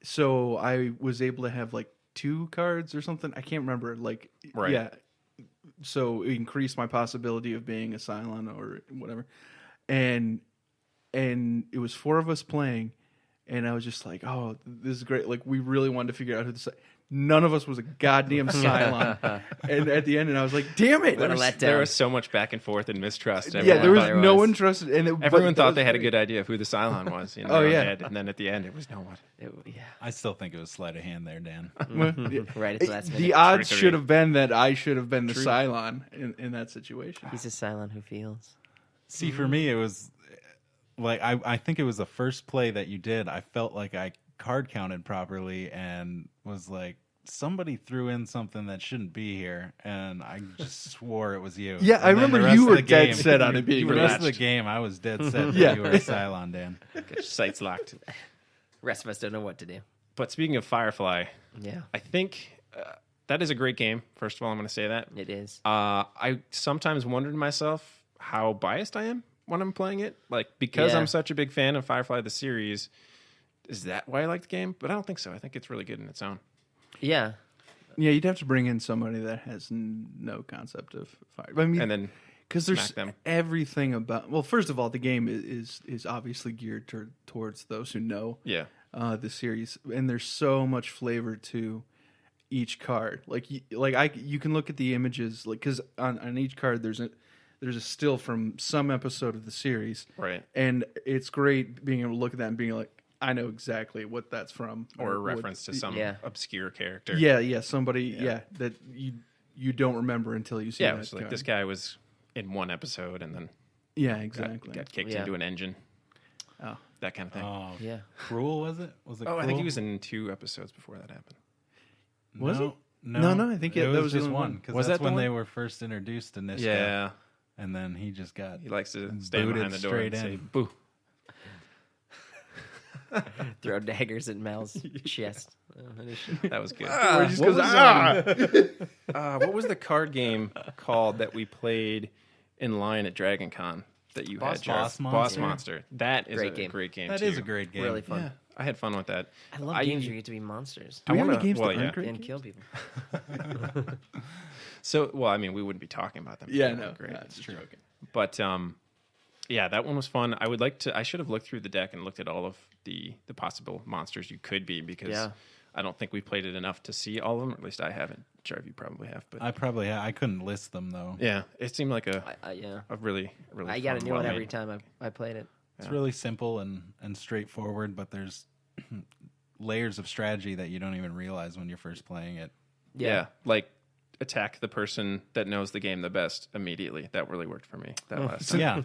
So I was able to have like 2 cards or something. I can't remember. Like, Right. yeah. So it increased my possibility of being a Cylon or whatever, and it was 4 of us playing, and I was just like, oh, this is great. Like we really wanted to figure out who the None of us was a goddamn Cylon. And at the end, and I was like, damn it. What a letdown. There was so much back and forth and mistrust. Yeah, there was There no was. one trusted. And Everyone thought they had a good idea of who the Cylon was in their own head, and then at the end, it was no one. Yeah. I still think it was sleight of hand there, Dan. Right at the last minute. The odds Trickery. should have been that I should have been the Cylon in that situation. He's a Cylon who feels. See, for me, it was like I think it was the first play that you did. I felt like I card counted properly and was like, somebody threw in something that shouldn't be here, and I just swore it was you. Yeah, And I then remember the rest you of were the dead game- set on it being The me. rest of the game, I was dead set that Yeah. you were a Cylon, Dan. Get your sights locked. Rest of us don't know what to do. But speaking of Firefly, Yeah, I think that is a great game. First of all, I'm going to say that. it is. I sometimes wondered to myself how biased I am when I'm playing it. Like, because Yeah. I'm such a big fan of Firefly the series, is that why I like the game? But I don't think so. I think it's really good in its own. Yeah. Yeah, you'd have to bring in somebody that has no concept of fire. I mean, And then because there's smack them. everything about. Well, first of all, the game is obviously geared towards those who know Yeah. the series, and there's so much flavor to each card. You can look at the images, like, because on each card there's a still from some episode of the series, Right. and it's great being able to look at that and being like, I know exactly what that's from, Or a what- reference to some Yeah. obscure character. Yeah, somebody, that you don't remember until you see. Yeah, that it was like card. this guy was in one episode and then Yeah, got, exactly. got kicked Yeah. into an engine. Oh. That kind of thing. Oh, Yeah. Cruel was it? Was it? Oh, Cruel? I think he was in 2 episodes before that happened. Was no, he? No, No, I think it that was was the just only one. one. Because Was that's that the when they one? were first introduced to Niska. Yeah. And then he just got He likes to stand Booted behind the door straight and say, in. boo. Throw daggers at Mal's chest. That was good. Where he just What goes, was, "Ah!" what was the card game called that we played in line at Dragon Con that you Boss had, Jeff? Monster. Boss Monster. That is Great a game. great game, That too. is a great game. Really fun. Yeah, I had fun with that. I love games where you get to be monsters Do we have wanna- any games well, that aren't yeah. great and games? kill people. So, well, I mean, we wouldn't be talking about them. if Yeah, they no, weren't great. that's true. But yeah, that one was fun. I should have looked through the deck and looked at all of the possible monsters you could be, because Yeah. I don't think we played it enough to see all of them. Or at least I haven't. Sure, you probably have. But I couldn't list them though. yeah, it seemed like Yeah. a really I got a fun, new one well-made- every time I played it. It's really simple and straightforward, but there's layers of strategy that you don't even realize when you're first playing it. Yeah, like attack the person that knows the game the best immediately. That really worked for me that last time. Yeah,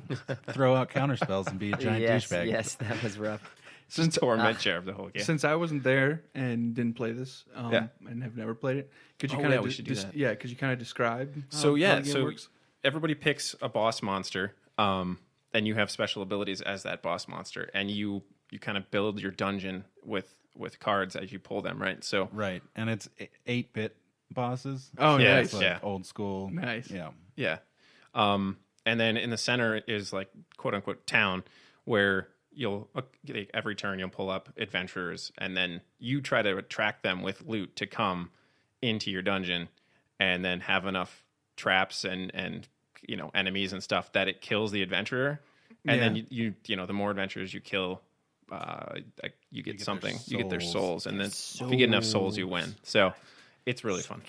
throw out counter spells and be a giant Yes, douchebag. yes, that was rough. Since Torment Sheriff the whole game. since I wasn't there and didn't play this, Yeah. and have never played it, could you Oh, kind yeah, of we should do that. could you kind of describe? So how the game so works? everybody picks a boss monster, and you have special abilities as that boss monster, and you kind of build your dungeon with cards as you pull them, right? So Right, and it's 8-bit bosses. Oh, Yeah, nice. It's like yeah. old school. Nice. Yeah. yeah, and then in the center is like quote unquote town, where you'll every turn you'll pull up adventurers, and then you try to attract them with loot to come into your dungeon, and then have enough traps and enemies and stuff that it kills the adventurer, and then you the more adventurers you kill, you get their something. You get their souls. souls, and then if you get enough souls, you win. So it's really fun.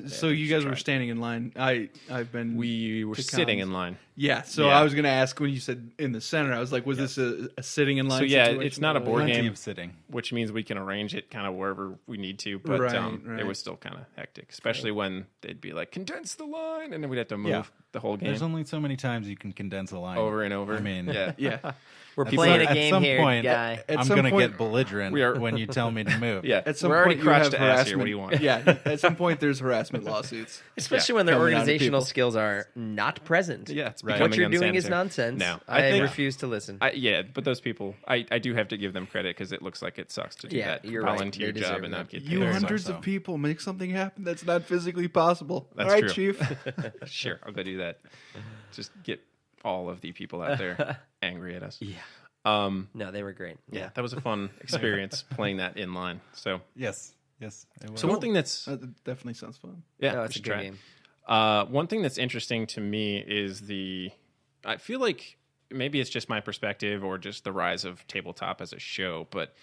So you guys were standing in line. I've been We were to sitting cons. in line. Yeah, so Yeah. I was going to ask when you said in the center. I was like, was this a sitting in line? So yeah, situation? it's not a board Plenty game, of sitting. which means we can arrange it kind of wherever we need to. But Right. it was still kind of hectic, especially when they'd be like, condense the line, and then we'd have to move Yeah. the whole game There's only so many times you can condense a line over and over. I mean, yeah. Yeah, We're At playing some- a game at some here, point, guy. At I'm some going to point- get belligerent We are- when you tell me to move. Yeah, at some we're already point you have crushed ass here. harassment. What do you want? Yeah, at some point there's harassment lawsuits. Especially when their coming out of organizational people. skills are not present. Yeah, it's Right. becoming What you're doing is unsanitary. nonsense. No, I think refuse to listen. yeah, but those people, I do have to give them credit because it looks like it sucks to do Yeah, that you're right. volunteer They job deserve and it. not get paid. You Very hundreds much so. of people make something happen that's not physically possible. That's All right, true. Chief. Sure, I'll go do that. Just get all of the people out there angry at us. Yeah. No, they were great. Yeah, that was a fun experience playing that in line. So, Yes. It was. so one thing that's That definitely sounds fun. yeah, No, we it's a should good try it. game. One thing that's interesting to me is I feel like maybe it's just my perspective or just the rise of tabletop as a show, but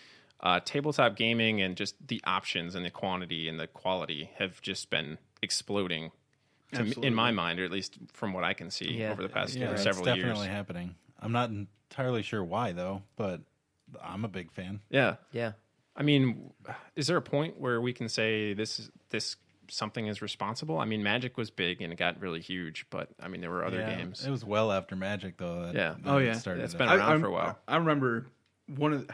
tabletop gaming and just the options and the quantity and the quality have just been exploding in my mind, or at least from what I can see over the past several it's years. definitely happening. I'm not entirely sure why though, but I'm a big fan. Yeah. Yeah. I mean, is there a point where we can say this something is responsible? I mean, Magic was big and it got really huge, but I mean, there were other games. It was well after Magic though. Started. It's been around for a while. I remember one of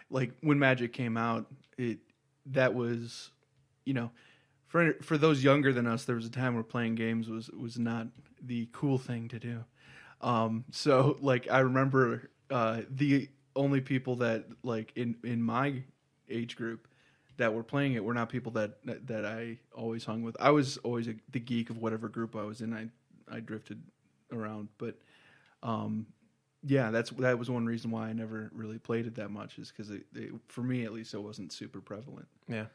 like when Magic came out, that was, you know, for those younger than us, there was a time where playing games was not the cool thing to do. So like I remember the only people that like in my age group that were playing it were not people that I always hung with. I was always the geek of whatever group I was in. I drifted around, but that was one reason why I never really played it that much, is because for me at least it wasn't super prevalent. Yeah.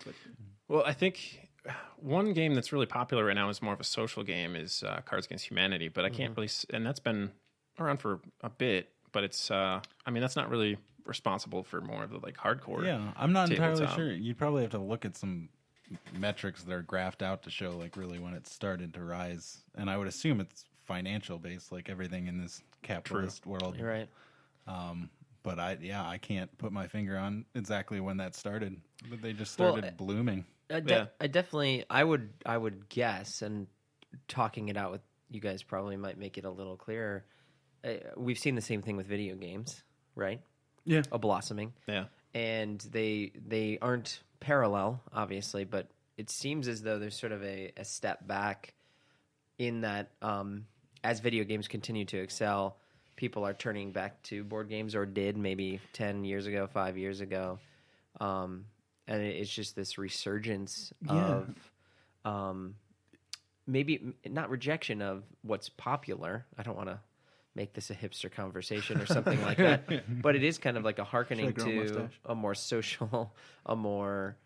But, well, I think one game that's really popular right now is more of a social game is Cards Against Humanity, but I can't really, and that's been around for a bit, but it's, I mean, that's not really responsible for more of the like hardcore. Yeah, I'm not entirely tabletop. sure. You'd probably have to look at some metrics that are graphed out to show like really when it started to rise, and I would assume it's financial based, like everything in this capitalist world. You're right. But I can't put my finger on exactly when that started, but they just started blooming. I definitely, I would guess, and talking it out with you guys probably might make it a little clearer. We've seen the same thing with video games, right? Yeah, a blossoming. Yeah, and they aren't parallel, obviously, but it seems as though there's sort of a step back in that as video games continue to excel, people are turning back to board games, or did maybe 10 years ago, 5 years ago. And it's just this resurgence of maybe not rejection of what's popular. I don't want to make this a hipster conversation or something like that, but it is kind of like a hearkening to a more social, a more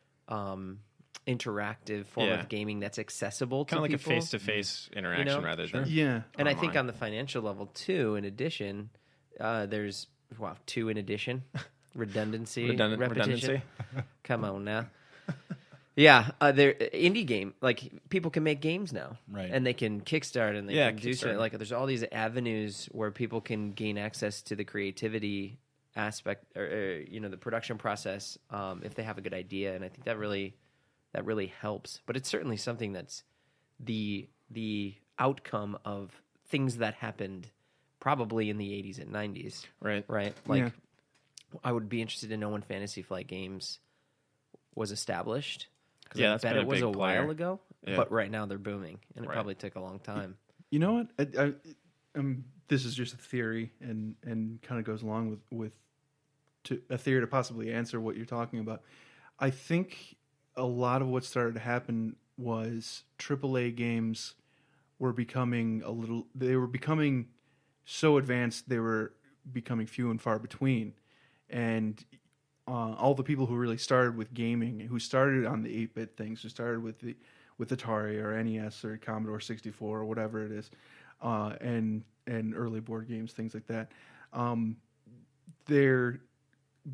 interactive form of gaming that's accessible to people. Kind of like a face-to-face interaction rather than and online. I think on the financial level too, in addition, there's two in addition, repetition. redundancy. Come on now. Yeah, they're indie game. Like people can make games now, right? And they can kickstart and they can do Kickstarter. something. Like there's all these avenues where people can gain access to the creativity aspect, or the production process, if they have a good idea. And I think that really helps. But it's certainly something that's the outcome of things that happened probably in the 80s and 90s. Right. Like I would be interested to know when Fantasy Flight Games was established. Yeah, I bet it was a while ago, Yeah. but right now they're booming, and it probably took a long time. You know what? This is just a theory, and kind of goes along with a theory to possibly answer what you're talking about. I think a lot of what started to happen was AAA games were becoming so advanced, they were becoming few and far between, and all the people who really started with gaming, who started on the 8-bit things, who started with Atari or NES or Commodore 64 or whatever it is, and early board games, things like that, they're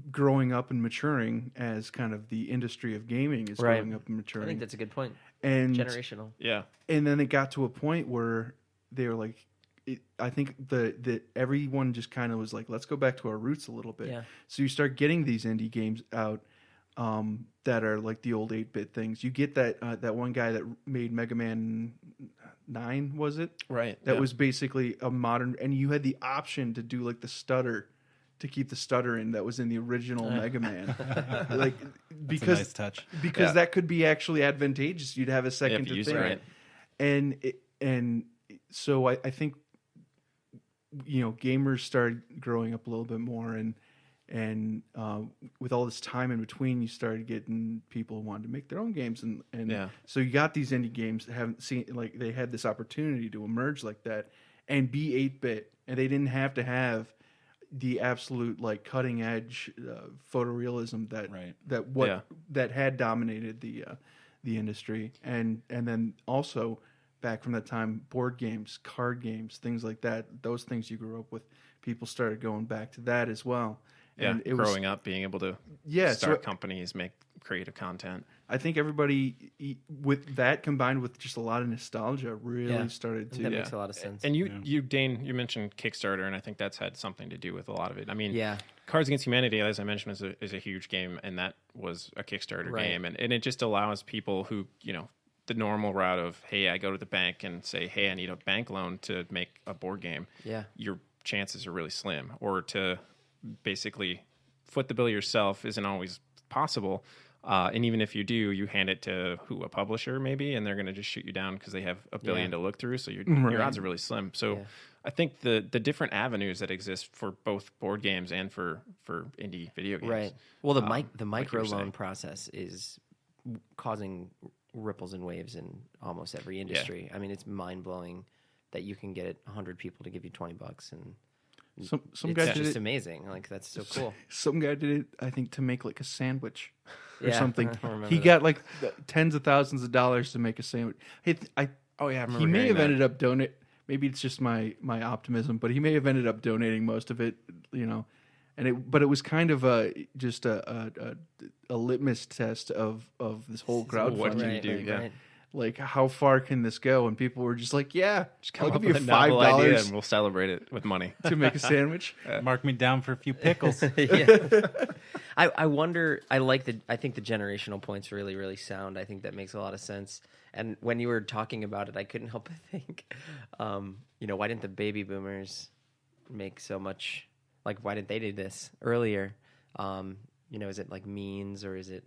growing up and maturing as kind of the industry of gaming is growing up and maturing. I think that's a good point. And generational. Yeah. And then it got to a point where they were like, I think that everyone just kind of was like, let's go back to our roots a little bit. Yeah. So you start getting these indie games out that are like the old 8-bit things. You get that one guy that made Mega Man 9, was it? Right. That was basically a modern, and you had the option to do like the stutter, to keep the stutter in that was in the original Mega Man. Like because That's a nice touch. Because that could be actually advantageous. You'd have a second to use think. it right. And so I think gamers started growing up a little bit more, and with all this time in between, you started getting people who wanted to make their own games, and so you got these indie games that haven't seen, like, they had this opportunity to emerge like that and be 8-bit, and they didn't have to have the absolute like cutting edge photorealism that had dominated the industry, and then also back from that time, board games, card games, things like that, those things you grew up with, people started going back to that as well. Yeah, And it growing up, being able to Yeah, start companies, make creative content. I think everybody, with that combined with just a lot of nostalgia, really started to. That makes a lot of sense. And you, Dane, you mentioned Kickstarter, and I think that's had something to do with a lot of it. I mean, Yeah. Cards Against Humanity, as I mentioned, is a huge game, and that was a Kickstarter game, and it just allows people who, the normal route of, hey, I go to the bank and say, hey, I need a bank loan to make a board game. Yeah. Your chances are really slim, or to basically foot the bill yourself isn't always possible. And even if you do, you hand it to a publisher maybe, and they're going to just shoot you down because they have a billion to look through. So your odds are really slim. So I think the different avenues that exist for both board games and for indie video games. Right. Well, the micro loan process is causing ripples and waves in almost every industry. I mean, it's mind blowing that you can get 100 people to give you $20, and Some guy it's did just it. amazing. Like, that's so cool. Some guy did it, I think, to make like a sandwich or Yeah, something. I remember He that. got like tens of thousands of dollars to make a sandwich. I remember he may hearing have that. ended up donate. Maybe it's just my optimism, but he may have ended up donating most of it. And it was kind of just a litmus test of this whole crowdfunding What can you thing. do? Yeah. Right. Like, how far can this go? And people were just like, "Yeah, I'll Come up give you with a novel idea, $5 and we'll celebrate it with money. to make a sandwich." Mark me down for a few pickles. I wonder. I think the generational point's really, really sound. I think that makes a lot of sense. And when you were talking about it, I couldn't help but think, why didn't the baby boomers make so much? Like, why didn't they do this earlier? Is it like means, or is it,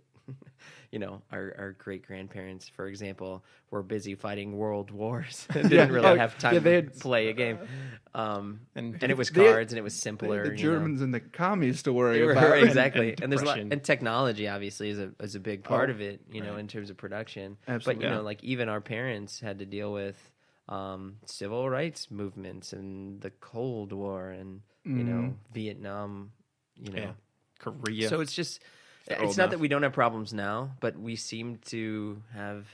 our great grandparents, for example, were busy fighting world wars and didn't really have time to play a game. And it was cards, and it was simpler. The Germans and the commies to worry They were- about. exactly, and and there's a lot, depression. and technology obviously is a big part of it, in terms of production. Absolutely. But like even our parents had to deal with civil rights movements and the Cold War and Vietnam. Korea. So it's just old it's not enough. that we don't have problems now, but we seem to have.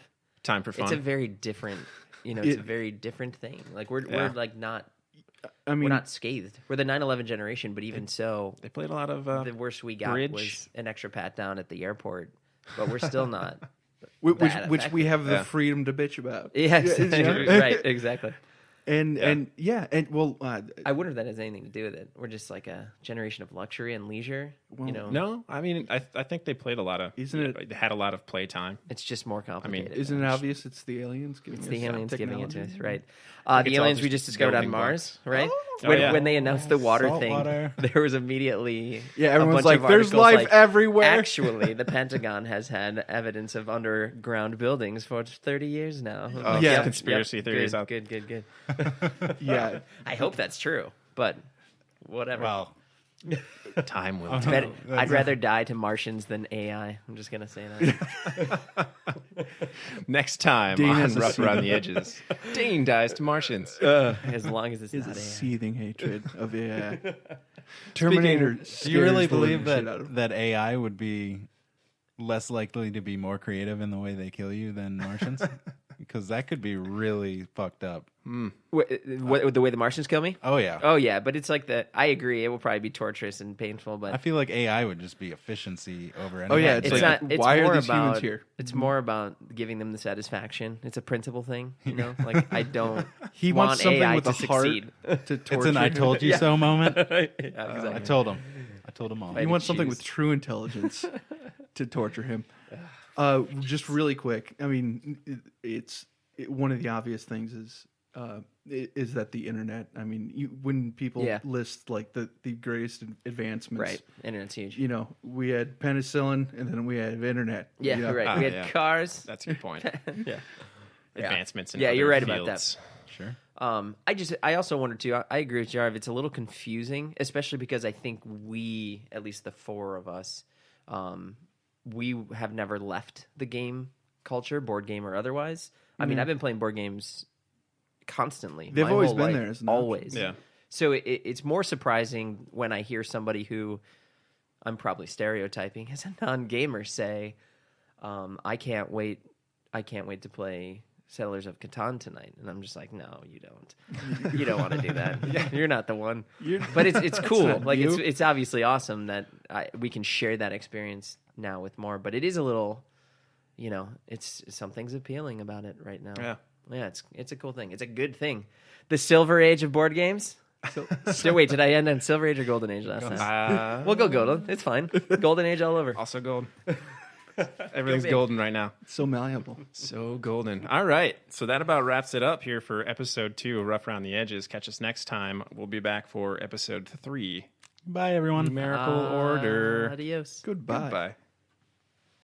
time for fun. It's a very different, it's a very different thing. Like we're like not. I mean, We're not scathed. We're the 9/11 generation, but even so, they played a lot of the worst we got bridge. was an extra pat down at the airport. But we're still not. which that we have the Yeah. freedom to bitch about. Yes, right, exactly. And I wonder if that has anything to do with it. We're just like a generation of luxury and leisure. No, I mean, I think they played a lot of. Isn't it- They had a lot of playtime. It's just more complicated. isn't it obvious it's the aliens giving It's us the aliens giving it to us, technology? right? The it's all aliens we just just discovered on building Mars, blocks. right? Oh, yeah. When they announced the water Salt thing, water. there was immediately Yeah, a everyone's bunch like, of "There's articles life like, everywhere." Actually, the Pentagon has had evidence of underground buildings for 30 years now. Oh, yeah. Conspiracy theories good, out. Good. Yeah, I hope that's true, but whatever. Well, Time will Oh, tell. Better- that's I'd rather die to Martians than AI. I'm just gonna say that. Next time Dean on has a Rough Around the season. Edges, Dean dies to Martians. As long as it's is not a AI. seething hatred of AI. Terminator. do you really scares the believe living shit out of that AI would be less likely to be more creative in the way they kill you than Martians? Because that could be really fucked up. What, the way the Martians kill me? Oh yeah. Oh yeah, but it's like I agree. It will probably be torturous and painful, but I feel like AI would just be efficiency over anything. Oh, yeah, it's like, not. It's why are more these about, humans here? It's more about giving them the satisfaction. It's a principle thing, Like I don't. He want wants something AI with to a heart succeed. to torture. It's an "I him. told you so" moment. Yeah, I exactly. told him. I told him all. He wants something choose. with true intelligence to torture him. Just really quick. I mean, one of the obvious things is that the internet. I mean, when people Yeah. list like the greatest advancements, Right, internet's huge. We had penicillin and then we had internet. Yeah, right. We had yeah. cars. That's a good point. Yeah. Advancements in Yeah, other you're right about fields. Sure. I also wondered too. I agree with Jarv. It's a little confusing, especially because I think we, at least the four of us, we have never left the game culture, board game or otherwise. I mean, I've been playing board games constantly. They've my always whole been life, there as an option. always. Yeah. So it's more surprising when I hear somebody who I'm probably stereotyping as a non-gamer say, "I can't wait to play Settlers of Catan tonight, and I'm just like, no, you don't. You don't want to do that. You're not the one. But it's cool. Like it's obviously awesome that we can share that experience now with more. But it is a little, it's something's appealing about it right now. Yeah, it's a cool thing. It's a good thing. The Silver Age of board games. So wait, did I end on Silver Age or Golden Age last time? We'll go Golden. It's fine. Golden Age all over. Also gold. Everything's golden right now. So malleable. So golden. All right. So that about wraps it up here for episode 2 of Rough Around the Edges. Catch us next time. We'll be back for episode 3. Bye, everyone. Numerical order. Adios. Goodbye. Goodbye.